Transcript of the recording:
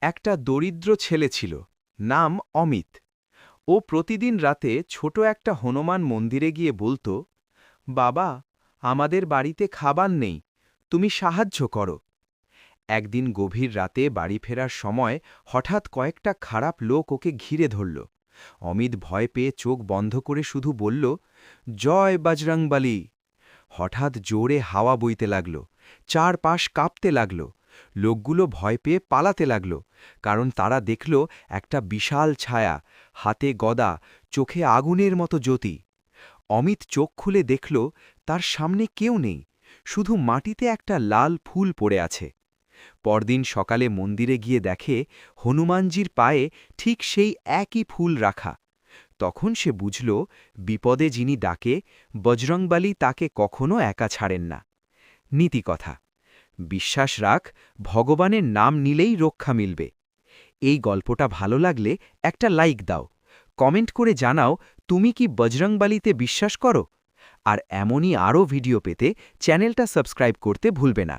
একটা দরিদ্র ছেলে ছিল, নাম অমিত। ও প্রতিদিন রাতে ছোট একটা হনুমান মন্দিরে গিয়ে বলতো, বাবা, আমাদের বাড়িতে খাবার নেই, তুমি সাহায্য করো। একদিন গভীর রাতে বাড়ি ফেরার সময় হঠাৎ কয়েকটা খারাপ লোক ওকে ঘিরে ধরল। অমিত ভয় পেয়ে চোখ বন্ধ করে শুধু বলল, জয় বজরংবলী। হঠাৎ জোরে হাওয়া বইতে লাগল, চারপাশ কাঁপতে লাগল। লোকগুলো ভয় পেয়ে পালাতে লাগল, কারণ তারা দেখল একটা বিশাল ছায়া, হাতে গদা, চোখে আগুনের মতো জ্যোতি। অমিত চোখ খুলে দেখল তার সামনে কেউ নেই, শুধু মাটিতে একটা লাল ফুল পড়ে আছে। পরদিন সকালে মন্দিরে গিয়ে দেখে হনুমানজির পায়ে ঠিক সেই একই ফুল রাখা। তখন সে বুঝল, বিপদে যিনি ডাকে, বজরংবলী তাকে কখনো একা ছাড়েন না। নীতিকথা: বিশ্বাস রাখ, ভগবানের নাম নিলেই রক্ষা মিলবে। এই গল্পটা ভালো লাগলে একটা লাইক দাও, কমেন্ট করে জানাও তুমি কি বজরংবলীতে বিশ্বাস করো। আর এমনই আরও ভিডিও পেতে চ্যানেলটা সাবস্ক্রাইব করতে ভুলবে না।